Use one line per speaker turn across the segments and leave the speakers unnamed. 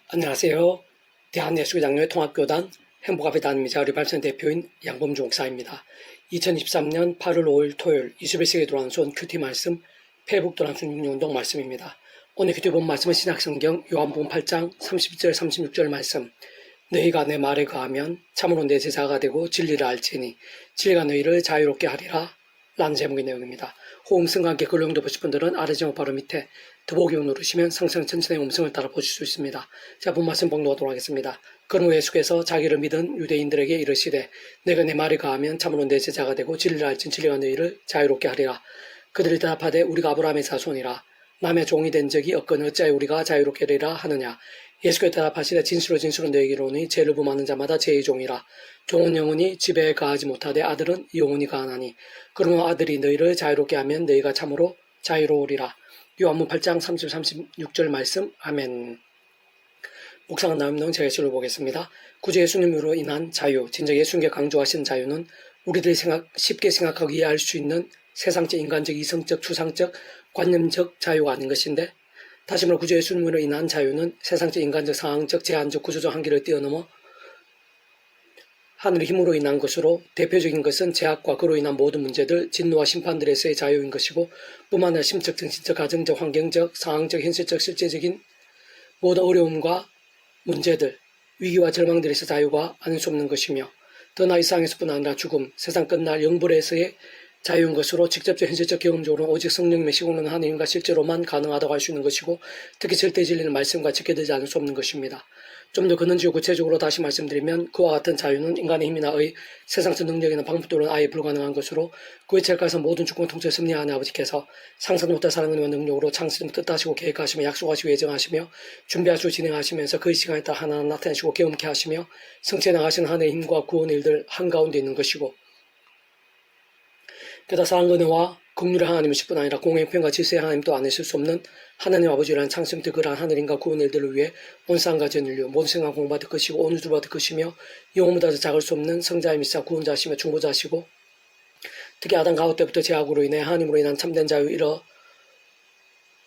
안녕하세요. 대한예수장로회 통합교단 행복앞에 담임자 리발선 대표인 양범주 목사입니다. 2023년 8월 5일 토요일 21세기 도란손 큐티 말씀 페북 도란손 6년동 말씀입니다. 오늘 큐티 본 말씀은 신약성경 요한복음 8장 32절 36절 말씀. 너희가 내 말에 거하면 참으로 내 제자가 되고 진리를 알지니 진리가 너희를 자유롭게 하리라 라는 제목의 내용입니다. 호응성과 함께 글 용도 보실 분들은 아래 제목 바로 밑에 더보기 누르시면 상상 전체의 음성을 따라 보실 수 있습니다. 자, 본 말씀 봉독하도록 하겠습니다. 그러므로 예수께서 자기를 믿은 유대인들에게 이르시되 내가 내 말에 거하면 참으로 내 제자가 되고 진리를 알진 진리가 너희를 자유롭게 하리라. 그들이 대답하되 우리가 아브라함의 자손이라 남의 종이 된 적이 없거늘 어찌하여 우리가 자유롭게 되리라 하느냐. 예수께서 대답하시되 진실로 너희에게 이르노니 죄를 범하는 자마다 죄의 종이라. 종은 영원히 집에 거하지 못하되 아들은 영원히 거하나니 그러므로 아들이 너희를 자유롭게 하면 너희가 참으로 자유로우리라. 요한복음 8장 30, 36절 말씀. 아멘. 묵상과 나눔 제가 실로 보겠습니다. 구주 예수님으로 인한 자유, 진짜 예수님께 강조하신 자유는 우리들이 쉽게 생각하고 이해할 수 있는 세상적, 인간적, 이성적, 추상적, 관념적 자유가 아닌 것인데, 다시 말해 구주 예수님으로 인한 자유는 세상적, 인간적, 상황적, 제한적, 구조적 한계를 뛰어넘어 하늘의 힘으로 인한 것으로 대표적인 것은 죄악과 그로 인한 모든 문제들, 진노와 심판들에서의 자유인 것이고 뿐만 아니라 심적, 정신적, 가정적, 환경적, 상황적, 현실적, 실제적인 모든 어려움과 문제들, 위기와 절망들에서 자유가 아닐 수 없는 것이며 더 나아 이 세상에서뿐 아니라 죽음, 세상 끝날 영불에서의 자유인 것으로 직접적 현실적 경험적으로 오직 성령님의 시공은 하나님과 실제로만 가능하다고 할 수 있는 것이고 특히 절대 진리는 말씀과 지켜되지 않을 수 없는 것입니다. 좀 더 근원적이고 구체적으로 다시 말씀드리면 그와 같은 자유는 인간의 힘이나 세상적 능력이나 방법들은 아예 불가능한 것으로 그의 찰가에서 모든 주권 통치를 섭리하는 아버지께서 상상도 못한 사랑과 능력으로 창세를 뜻하시고 계획하시며 약속하시고 예정하시며 준비하시고 진행하시면서 그의 시간에 따라 하나하나 나타내시고 경험케 하시며 성취해 나가시는 하나님의 힘과 구원의 일들 한가운데 있는 것이고 게다가 사랑과 은혜와 긍휼의 하나님을 뿐 아니라 공의평과 질서의 하나님도 안 있을 수 없는 하나님 아버지라는 창세부터 그러한 하늘인과 구원의 일들을 위해 온 세상과 전 인류 모든 생각 공부받을 것이고 온 우주 받을 것이며 영혼보다 더 작을 수 없는 성자의 미사 구원자시며 중보자시고 특히 아담 가호 때부터 죄악으로 인해 하나님으로 인한 참된 자유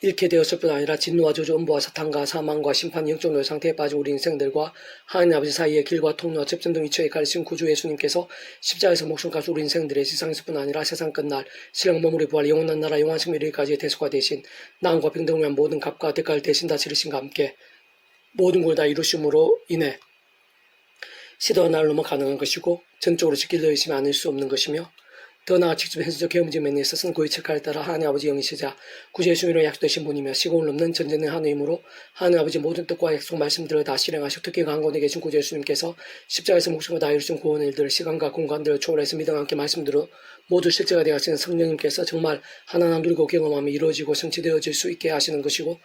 잃게 되었을 뿐 아니라 진노와 저주, 음부와 사탄과 사망과 심판, 영적 노예 상태에 빠진 우리 인생들과 하나님 아버지 사이의 길과 통로와 접점 등 위치에 가르친 구주 예수님께서 십자가에서 목숨값 우리 인생들의 세상에서뿐 아니라 세상 끝날 신령 머무리 부활 영원한 나라 영원한 생명까지의 대속화 대신 나음과 평등을 위한 모든 값과 대가를 대신 다 치르신과 함께 모든 걸 다 이루심으로 인해 시대와 나를 넘어 가능한 것이고 전적으로 지키려 있으면 아닐 수 없는 것이며 더 나아 직접 현실적 경험적 면에 있어서는 그의 척가에 따라 하나님 아버지 영이시자 구주 예수님으로 약속되신 분이며 시공을 넘는 전쟁의 하나님으로 하나님 아버지 모든 뜻과 약속 말씀들을 다 실행하시고 특히 강건에 계신 구주 예수님께서 십자가에서 목숨을 다 이루신 구원의 일들을 시간과 공간들을 초월해서 믿음과 함께 말씀들을 모두 실제가 되어가시는 성령님께서 정말 하나하나 누리고 경험하며 이루어지고 성취되어질 수 있게 하시는 것이고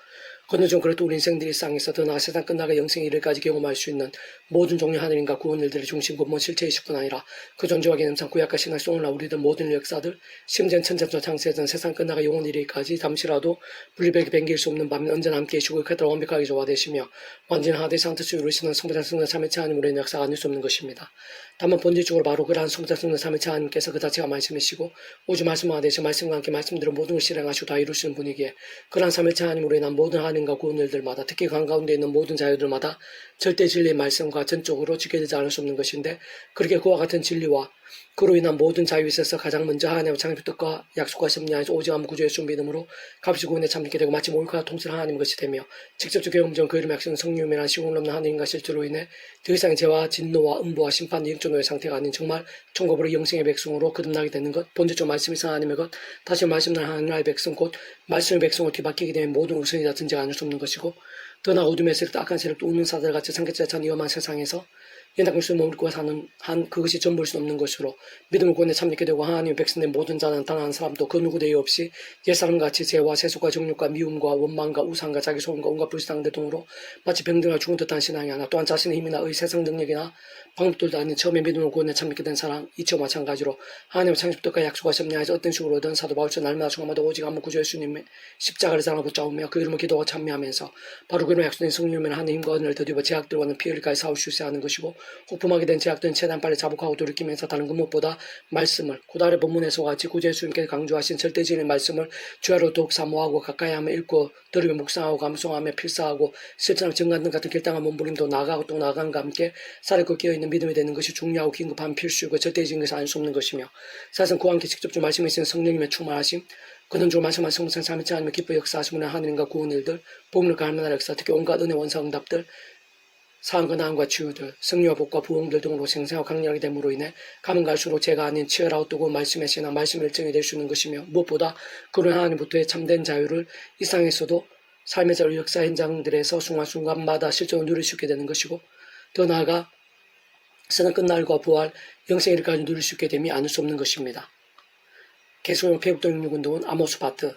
건너전 그래도 우리 인생들이 일상에서 더 나아 세상 끝나가 영생의 일을까지 경험할 수 있는 모든 종류 하나님과 구원 일들의 중심 근본 실체이실 뿐 아니라 그 존재와 개념상 구약과 신학 송을 우리들 모든 역사들 심지어 천천전 창세전 세상 끝나가 영원 일일까지 잠시라도 분리백이 뱅길 수 없는 밤에 언제나 함께 계시고 그때로 완벽하게 조화되시며 완전한 하대상 뜻을 이루시는 성부자 성자 참여체 하나님으로 인해 역사가 아닐 수 없는 것입니다. 다만 본질적으로 바로 그러한 성부자 성자 참여체 하나님께서 그 자체가 말씀이시고 오직 말씀과 되시 말씀과 함께 말씀대로 모든 걸 실행하시고 다 이루시는 분이기에 그러한 참여체 하나님으로 인한 모든 하나님과 구원 일들마다 특히 그 가운데 있는 모든 자유들마다 절대 진리의 말씀과 전적으로 지켜지지 않을 수 없는 것인데 그렇게 그와 같은 진리와 그로 인한 모든 자유에 있어서 가장 먼저 하나님의 창조 뜻과 약속과 섭리하에서 오직 한 구주 예수 믿음으로 값이 구원에 참게 되고 마치 몰카와 통치를 하나님 것이 되며 직접적 경험적 그 이름 약속은 성령이란 시공을 넘는 하나님과 실제로 인해 더 이상의 죄와 진노와 음부와 심판 영적 노예 상태가 아닌 정말 천국으로 영생의 백성으로 거듭나게 되는 것 본질적 말씀이 성 하나님의 것 다시 말씀을 하는 나라의 백성 곧 말씀의 백성을 뒤바뀌게 되면 모든 우선이 다 존재가 않을 수 없는 것이고 더 나아 어둠의 세력도 악한 세력도 우는 사들같이 삼겹살 찬 위험한 세상에서 연약함을 머물고 사는 한 그것이 전부일 수 없는 것으로 믿음을 구원에 참여하게 되고 하나님의 백성된 모든 자는 단 한 사람도 그 누구 대의 없이 옛사람같이 죄와 세속과 정욕과 미움과 원망과 우상과 자기 소원과 온갖 불쌍들 등으로 마치 병들어 죽은 듯한 신앙이 하나 또한 자신의 힘이나 세상 능력이나 방법들도 아닌 처음에 믿음을 구원에 참여하게 된 사람 이치와 마찬가지로 하나님의 창조뜻과 약속과 섭리하에서 어떤 식으로든 사도 바울처럼 날마다 중마다 오직 한 번 구주 예수님의 십자가를 사랑하 붙잡으며 그 이름을 기도와 찬미하면서 바로 그 이름의 약속된 성령이면 하나님의 힘과 은혜를 더디어 제약들과는 피해를까지 싸울 수 있어야 하는 것이고 혹품하게 된 제약들은 최대한 빨리 자복하고 돌이키면서 다른 그 무엇보다 말씀을 고달의 본문에서와 같이 구주 예수님께서 강조하신 절대적인 말씀을 주야로 더욱 사모하고 가까이 하며 읽고 들으며 묵상하고 감성하며 필사하고 실천하고 증거하는 같은 결당한 몸부림도 나아가고 또 나아간과 함께 살아있고 깨어있는 믿음이 되는 것이 중요하고 긴급한 필수이고 절대적인 것이 알 수 없는 것이며 사실은 그와 함께 직접 주 말씀에 있는 성령님의 충만하심 그는 말씀한 성성 삼위체 하나님의 기뻐 역사하시는 하느님과 구원 일들 복음을 갈망하는 역사 특히 온갖 은혜 원사 응답들 사함과 나음과 치유들 승리와 복과 부흥들 등으로 생생하고 강렬하게 됨으로 인해 가면 갈수록 제가 아닌 치열하고 뜨거운 말씀의 신앙 말씀의 일정이 될 수 있는 것이며 무엇보다 그런 하나님부터의 참된 자유를 이 땅에서도 삶의 자유 역사 현장들에서 순간순간마다 실제로 누릴 수 있게 되는 것이고 더 나아가 세상 끝날과 부활 영생 일까지 누릴 수 있게 됨이 아닐 수 없는 것입니다. 계속용 페북동 66운동은 아모스 파트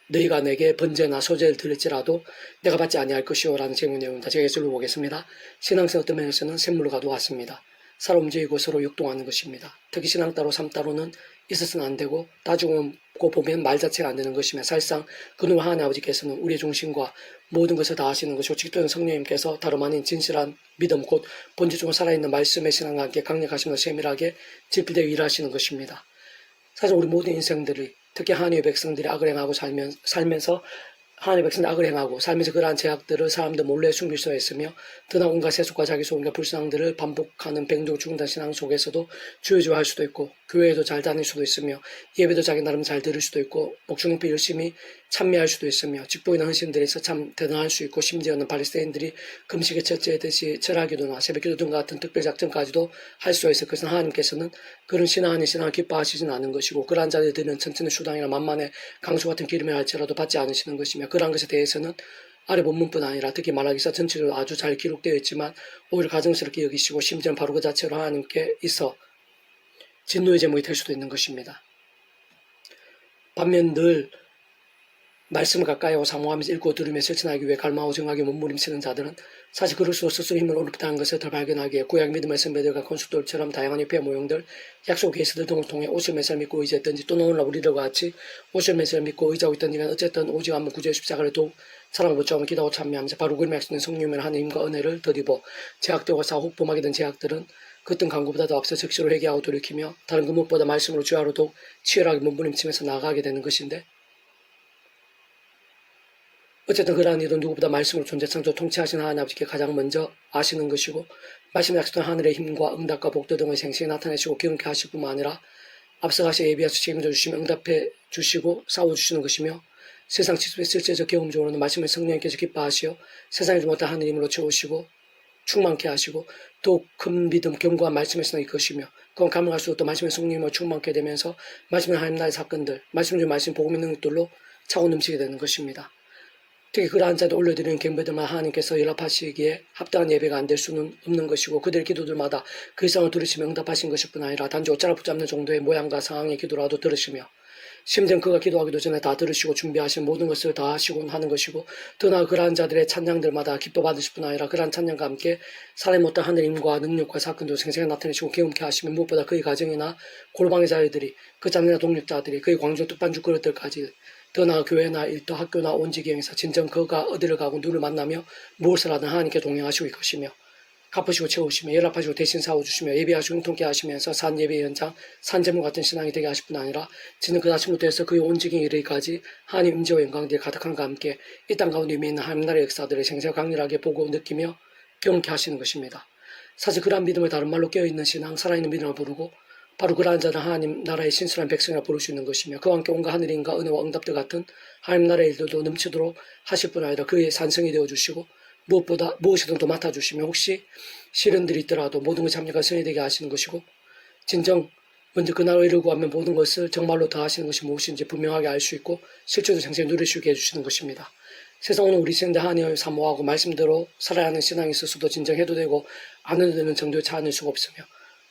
너희가 내게 번제나 소제를 드릴지라도 내가 받지 아니할 것이요 라는 제목의 내용입니다. 제가 예술로 보겠습니다. 신앙생 어떤 면에서는 샘물과도 같습니다. 서로 움직이고 서로 역동하는 것입니다. 특히 신앙 따로 삶 따로는 있어서는 안 되고 따지고 보면 말 자체가 안 되는 것이며 사실상 그놈 하나님 아버지께서는 우리의 중심과 모든 것을 다 하시는 것이고 직도는 성령님께서 다름 아닌 진실한 믿음 곧 본질 중에 살아있는 말씀의 신앙과 함께 강력하시며 세밀하게 집필되어 일하시는 것입니다. 사실 우리 모든 인생들이 특히 하나님의 백성들이 악을 행하고 살면서 하나님의 백성들이 악을 행하고 살면서 그러한 제약들을 사람들 몰래 숨길 수 있으며 드나 온갖 세속과 자기 소원과 불상들을 반복하는 뱅종 중단 신앙 속에서도 주여주할 수도 있고 교회에도 잘 다닐 수도 있으며 예배도 자기 나름 잘 들을 수도 있고 목축능비 열심히 참여할 수도 있으며 직보이는 헌신들에서 참 대단할 수 있고 심지어는 바리새인들이 금식에 철저하듯이 절하기도나 새벽기도 등 같은 특별작전까지도 할 수가 있을 것은 하나님께서는 그런 신앙 아닌 신앙을 기뻐하시지는 않은 것이고 그러한 자들은 천천의 수당이나 만만의 강수 같은 기름을 할지라도 받지 않으시는 것이며 그러한 것에 대해서는 아래 본문뿐 아니라 특히 말라기서 전체적으로 아주 잘 기록되어 있지만 오히려 가증스럽게 여기시고 심지어는 바로 그 자체로 하나님께 있어 진노의 제목이 될 수도 있는 것입니다. 반면 늘 말씀을 가까이 하고 사모하면서 읽고 들으며 실천하기 위해 갈망하고 정하게 몸부림치는 자들은 사실 그럴수록 스스로 힘을 어렵다는 것을 더 발견하기에 구약 믿음의 선배들과 건축들처럼 다양한 협회 모형들, 약속 계시들 등을 통해 오실 메시아를 믿고 의지했던지 또는 오늘날 우리들과 같이 오실 메시아를 믿고 의지하고 있던지가 어쨌든 오직 한번 구주의 십자가를 더욱 사랑을 붙잡으며 기도하고 참여하면서 바로 그림에 약속된 성령의 하나님과 은혜를 더디고 제약되고 사혹범하게 된 제약들은 그 어떤 강구보다 더 앞서 즉시로 회개하고 돌이키며 다른 그 무엇보다 말씀으로 주야로 더욱 치열하게 몸부림치면서 나아가게 되는 것인데 어쨌든 그러한 이도 누구보다 말씀으로 존재 창조 통치하시는 하나님 아버지께 가장 먼저 아시는 것이고 말씀에 약속된 하늘의 힘과 응답과 복도 등을 생생히 나타내시고 기름케 하실 뿐만 아니라 앞서가시 예비하셔 책임져 주시며 응답해 주시고 싸워주시는 것이며 세상 실제적 경험적으로는 말씀의 성령님께서 기뻐하시어 세상에 못한 하늘 힘으로 채우시고 충만케 하시고 더욱 큰 믿음 견고한 말씀의 신앙이 것이며 그건 가능할수록 또 말씀의 성령님으로 충만케 되면서 말씀의 하나님 나라의 사건들 말씀 중 말씀 복음의 능력들로 차고 넘치게 되는 것입니다. 특히 그러한 자들 올려드리는 경배들만 하나님께서 연락하시기에 합당한 예배가 안 될 수는 없는 것이고 그들의 기도들마다 그 이상을 들으시며 응답하신 것일 뿐 아니라 단지 옷자락 붙잡는 정도의 모양과 상황의 기도라도 들으시며 심지어 그가 기도하기도 전에 다 들으시고 준비하신 모든 것을 다 하시곤 하는 것이고 더 나아 그러한 자들의 찬양들마다 기뻐 받으실 뿐 아니라 그러한 찬양과 함께 사람의 못한 하늘 힘과 능력과 사건도 생생히 나타내시고 경험케 하시며 무엇보다 그의 가정이나 골방의 자녀들이 그 자녀나 동력자들이 그의 광주 뜻반죽 그릇들까지 더 나아 교회나 일터 학교나 온 지경에서 진정 그가 어디를 가고 누를 만나며 무엇을 하든 하나님께 동행하시고 있을 것이며 갚으시고 채우시며 연락하시고 대신 사워주시며 예배하시고 형통케 하시면서 산 예배 현장 산재물 같은 신앙이 되게 하실 뿐 아니라 지는 그 아침부터 해서 그의 온 지경에 이르기까지 하나님 임재와 영광들이 가득한과 함께 이 땅 가운데 있는 하나님 나라의 역사들을 생생 강렬하게 보고 느끼며 경험케 하시는 것입니다. 사실 그러한 믿음을 다른 말로 깨어있는 신앙 살아있는 믿음을 부르고 바로 그러한 자는 하나님 나라의 신실한 백성이라 부를 수 있는 것이며 그와 함께 온갖 하늘인과 은혜와 응답들 같은 하나님 나라의 일들도 넘치도록 하실 뿐 아니라 그의 산성이 되어주시고 무엇보다 무엇이든 또 맡아주시며 혹시 시련들이 있더라도 모든 것 참여가 선이 되게 하시는 것이고 진정 먼저 그날로 이르고 하면 모든 것을 정말로 다 하시는 것이 무엇인지 분명하게 알 수 있고 실제로 생생히 누릴 수 있게 해주시는 것입니다. 세상은 우리 세대들 하나님을 사모하고 말씀대로 살아야 하는 신앙이 있어서도 진정해도 되고 안 해도 되는 정도에 차이낼 수가 없으며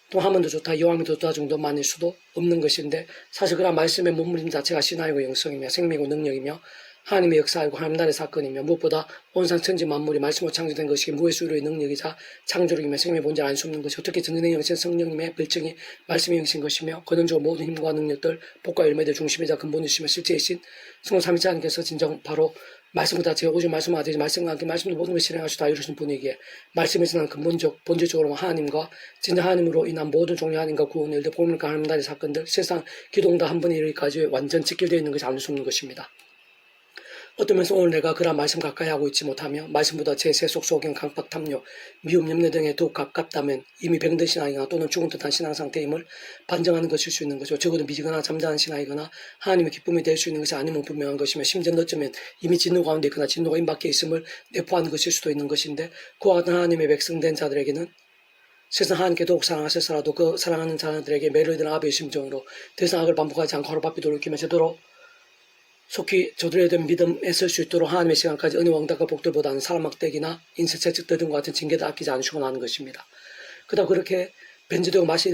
또 하면 더 좋다 이왕이면 더 좋다 정도만일 수도 없는 것인데 사실 그런 말씀의 몸부림 자체가 신앙이고 영성이며 생명이고 능력이며 하나님의 역사이고 하나님 나라의 사건이며 무엇보다 온상 천지 만물이 말씀으로 창조된 것이 무의 수로의 능력이자 창조력이며 생명의 본질 알 수 없는 것이 어떻게 전능의 영신 성령님의 bel증이 말씀의 영신 것이며 권능적으로 모든 힘과 능력들 복과 열매들 중심이자 근본이시며 실제이신 성삼위체 하나님께서 진정 바로 말씀보다 제 오직 말씀과 되지 말씀과 함께 말씀도 모든 것을 실행하시고 다 이루신 분이기에 말씀에서 난 본질적으로 하나님과 진짜 하나님으로 인한 모든 종류의 하나님과 구원의 일들 복음과 하나님의 사건들 세상 기도응답 한 번에 이르기까지 완전 직결되어 있는 것이 아닐 수 없는 것입니다. 어떤 면에서 오늘 내가 그러한 말씀 가까이 하고 있지 못하며 말씀보다 제 세속 소경 강박 탐욕 미움 염려 등에 더욱 가깝다면 이미 병든 신앙이거나 또는 죽은 듯한 신앙 상태임을 반증하는 것일 수 있는 것이죠. 적어도 미지거나 잠잠한 신앙이거나 하나님의 기쁨이 될 수 있는 것이 아니면 분명한 것이며 심지어 어쩌면 이미 진노 가운데 있거나 진노가 임박해 있음을 내포하는 것일 수도 있는 것인데 그와 같은 하나님의 백성된 자들에게는 세상 하나님께 더욱 사랑하셨으라도 그 사랑하는 자들에게 매를 드는 아버지의 심정으로 더 이상 악을 반복하지 않고 하루바삐 돌이키며 제대로 속히 저들에 대한 믿음에 설 수 있도록 하나님의 시간까지 은혜와 응답과 복들보다는 사람 막대기나 인쇄책들 등과 같은 징계도 아끼지 않으시고 나는 것입니다. 그러다 그렇게 변질되고 맛이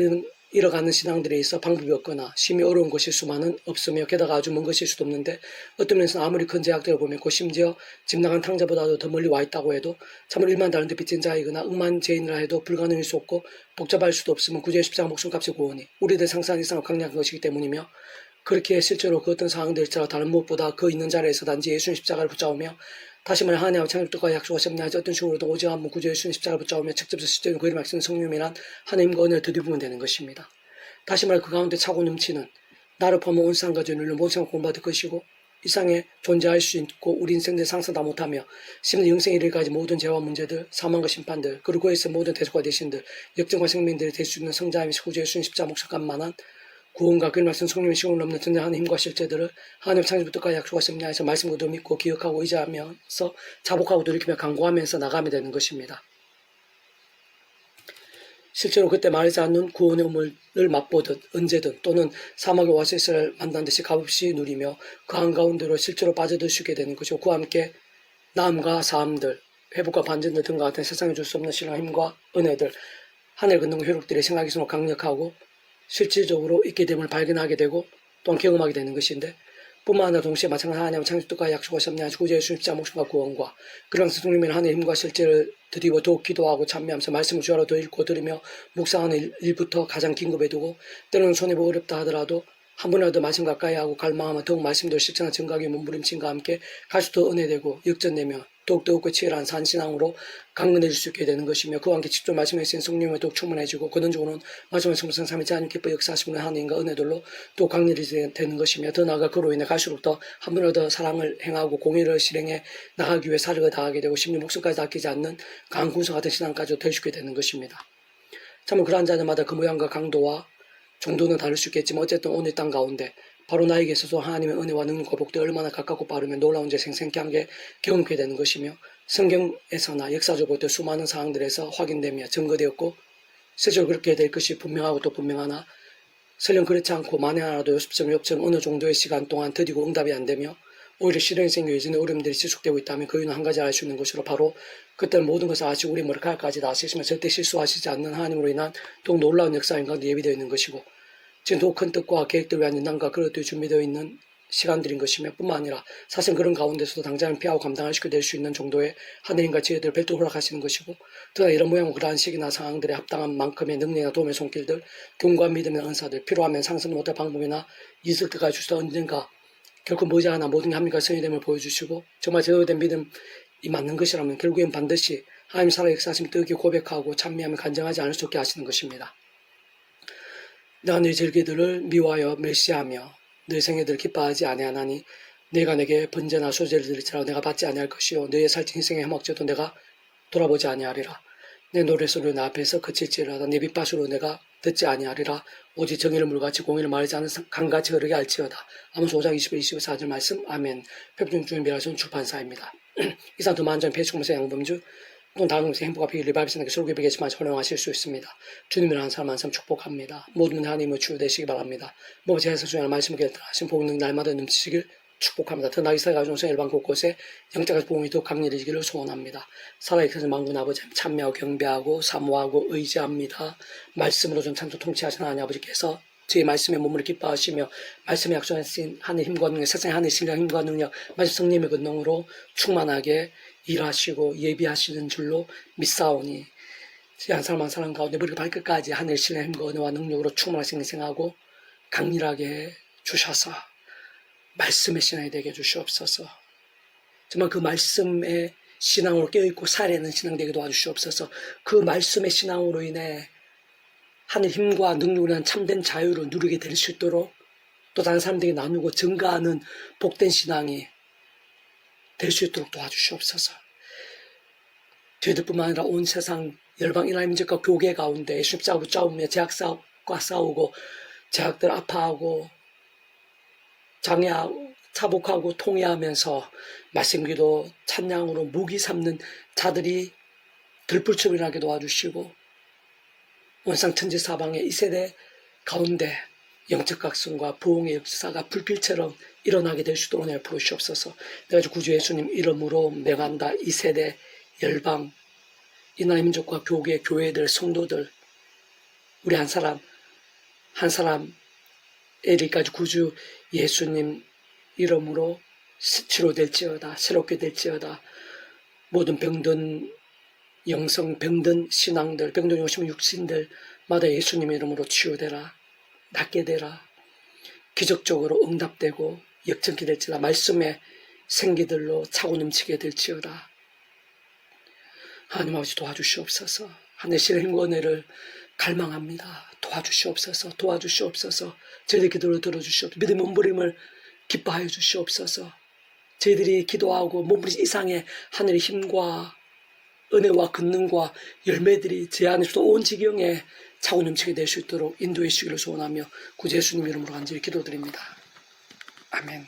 잃어가는 신앙들에 있어 방법이 없거나 심히 어려운 것일 수만은 없으며 게다가 아주 먼 것일 수도 없는데 어떤 면에서는 아무리 큰 제약들을 보면 그 심지어 집 나간 탕자보다도 더 멀리 와 있다고 해도 참으로 일만 다른 데 빚진 자이거나 억만 죄인이라 해도 불가능할 수 없고 복잡할 수도 없으면 구제의 십자가 목숨값의 구원이 우리들 상상 이상으로 강력한 것이기 때문이며 그렇게 실제로 그 어떤 상황들처럼 다른 무엇보다 그 있는 자리에서 단지 예수님 십자가를 붙잡으며 다시 말해 하나님과 창조주가 약속하셨냐 하지 어떤 식으로도 오직 한번 구주 예수님 십자가를 붙잡으며 직접 실제로 그 이름 말씀 성령이란 하나님과 은혜를 드리면 되는 것입니다. 다시 말해 그 가운데 차고 넘치는 나를 포함한 온 세상과 전율로 모든 생각 공부받을 것이고 이 세상에 존재할 수 있고 우리 인생들 상상 다 못하며 심지어 영생에 이르기까지 모든 죄와 문제들 사망과 심판들 그리고 그에서 모든 대속과 대신들 역정과 생명들이 될 수 있는 성자임이 구주 예수님 십자가 목적감만한 구원과 그 말씀 성령의 시공을 넘는 전쟁하는 힘과 실제들을 하나님 창조부터까지 약속하셨냐 해서 말씀 그대로 믿고 기억하고 의지하면서 자복하고 돌이키며 강구하면서 나가면 되는 것입니다. 실제로 그때 말하지 않는 구원의 우물을 맛보듯 언제든 또는 사막의 오아시스를 만난 듯이 값없이 누리며 그 한가운데로 실제로 빠져드시게 되는 것이고 그와 함께 나음과 사함들 회복과 반전들 등과 같은 세상에 줄 수 없는 신앙 힘과 은혜들 하늘 건너 효력들의 생각이 서로 강력하고 실질적으로 있게 됨을 발견하게 되고 또한 경험하게 되는 것인데 뿐만 아니라 동시에 마찬가지 하나님의 창조주가 약속하셨냐 구주 예수님 십자가 목숨과 구원과 그런 성령의 하나님의 힘과 실제를 드리고 더욱 기도하고 찬미하면서 말씀을 주하러 더 읽고 들으며 묵상하는 일부터 가장 긴급에 두고 때로는 손해보기 어렵다 하더라도 한 번이라도 말씀 가까이 하고 갈망하면 더욱 말씀대로 실천한 증각의 몸부림침과 함께 갈수록 더 은혜되고 역전되며 더욱더욱 치열한 산신앙으로 강건해질 수 있게 되는 것이며 그와 함께 직접 말씀에 쓰인 성령에 더욱 충만해지고 근원적으로는 말씀의 성성 삼위째 하나님 기뻐 역사하시는 하나님과 은혜들로 또 강렬해지게 되는 것이며 더 나아가 그로 인해 갈수록 더 한 번이라도 더 사랑을 행하고 공의를 실행해 나가기 위해 사력을 다하게 되고 심리 목숨까지 아끼지 않는 강한 군사 같은 신앙까지 될 수 있게 되는 것입니다. 참으로 그러한 자들마다 그 모양과 강도와 정도는 다를 수 있겠지만 어쨌든 오늘 땅 가운데 바로 나에게 있어서 하나님의 은혜와 능력과 복도 얼마나 가깝고 빠르며 놀라운 제 생생케 한게 경험하게 되는 것이며 성경에서나 역사적으로 수많은 사항들에서 확인되며 증거되었고 실제로 그렇게 될 것이 분명하고 또 분명하나 설령 그렇지 않고 만에 하나라도 요습점 어느 정도의 시간 동안 드디고 응답이 안 되며 오히려 실현이 생겨 예전에 어려움들이 지속되고 있다면 그 이유는 한 가지 알 수 있는 것으로 바로 그때는 모든 것을 아시고 우리 머리카락까지 다 아시시며 절대 실수하시지 않는 하나님으로 인한 더욱 놀라운 역사인 가운데 예비되어 있는 것이고 지금 더욱 큰 뜻과 계획들 위한 인난과 그릇들이 준비되어 있는 시간들인 것이며 뿐만 아니라 사실 그런 가운데서도 당장은 피하고 감당할 수 있게 될 수 있는 정도의 하나님과 지혜들을 별도로 허락하시는 것이고 또한 이런 모양과 그러한 시기나 상황들에 합당한 만큼의 능력이나 도움의 손길들 경과 믿음의 은사들 필요하면 상승 못할 방법이나 이석들까지 주시다 언젠가 결코 머지않아 모든 게 합리가 성의됨을 보여주시고 정말 제대로 된 믿음이 맞는 것이라면 결국엔 반드시 하나님 살아 역사하심 뜨겁게 고백하고 찬미하며 간증하지 않을 수 없게 하시는 것입니다. 내가 너희 절기들을 미워하여 멸시하며 너희 생애들을 기뻐하지 아니하나니 내가 내게 번제나 소제를 드릴지라도 내가 받지 아니할 것이요 너희의 살찐 희생의 해먹죄도 내가 돌아보지 아니하리라. 내 노래소리로 내 앞에서 그칠지라도 내 빗밭으로 내가 듣지 아니하리라. 오직 정의를 물같이 공의를 말하지 않은 강같이 흐르게 할지어다. 아모스 5장 20절 24절 말씀 아멘. 페프중 주인비라전 출판사입니다. 이상 두 만전 배축문서 양범주 또 다음 것에 행복과 비밀 리바이브스에게 솔기비겠지만 활용하실 수 있습니다. 주님을 한 사람 한 사람 축복합니다. 모든 하나님의 주여 되시기 바랍니다. 제에서 중요한 말씀을 결정하신 복능 날마다 넘치시길 축복합니다. 더 나이 살아가는 종생 일반 곳곳에 영적인 복음이 더 강렬해지기를 소원합니다. 살아계신 만군 아버지 참여하고 경배하고 사모하고 의지합니다. 말씀으로 좀 참조 통치하시는 하나님 아버지께서 저희 말씀의 몸을 기뻐하시며 말씀에 약속하신 하늘 힘과 능력 세상의 하늘 신령 힘과 능력 말씀 성령의 권능으로 충만하게 일하시고 예비하시는 줄로 믿사오니 한 사람 한 사람 가운데 머리가 발끝까지 하늘 신령 힘과 은혜와 능력으로 충만하게 생생하고 강렬하게 주셔서 말씀의 신앙이 되게 해주시옵소서. 정말 그 말씀에 신앙으로 깨어있고 살아있는 신앙 되게 도와주시옵소서. 그 말씀의 신앙으로 인해 하늘 힘과 능력을 위한 참된 자유를 누리게 될 수 있도록 또 다른 사람들에게 나누고 증가하는 복된 신앙이 될 수 있도록 도와주시옵소서. 저희들뿐만 아니라 온 세상 열방 이나라 민족과 교계 가운데 십자가로 싸우며 제약과 싸우고 제약들 아파하고 장애하고 차복하고 통회하면서 말씀기도 찬양으로 무기 삼는 자들이 들불처럼 도와주시고 원상 천지 사방의 이 세대 가운데 영적 각성과 부흥의 역사가 불길처럼 일어나게 될 수 있도록 내가 부르시옵소서. 내가 구주 예수님 이름으로 명한다. 이 세대 열방 이 나라의 민족과 교계 교회들 성도들 우리 한 사람 한 사람에게까지 구주 예수님 이름으로 치료될지어다. 새롭게 될지어다. 모든 병든 영성 병든 신앙들 병든 영심 육신들마다 예수님 이름으로 치유되라. 낫게 되라. 기적적으로 응답되고 역전케 될지라. 말씀의 생기들로 차고 넘치게 될지어다. 하나님 아버지 도와주시옵소서. 하늘의 신의 힘과 은혜를 갈망합니다. 도와주시옵소서. 도와주시옵소서. 저희들 기도를 들어주시옵소서. 믿음의 몸부림을 기뻐하여 주시옵소서. 저희들이 기도하고 몸부림 이상의 하늘의 힘과 은혜와 권능과 열매들이 제 안에서도 온 지경에 차고 넘치게 될 수 있도록 인도해 주시기를 소원하며 구주 예수님 이름으로 간절히 기도드립니다. 아멘.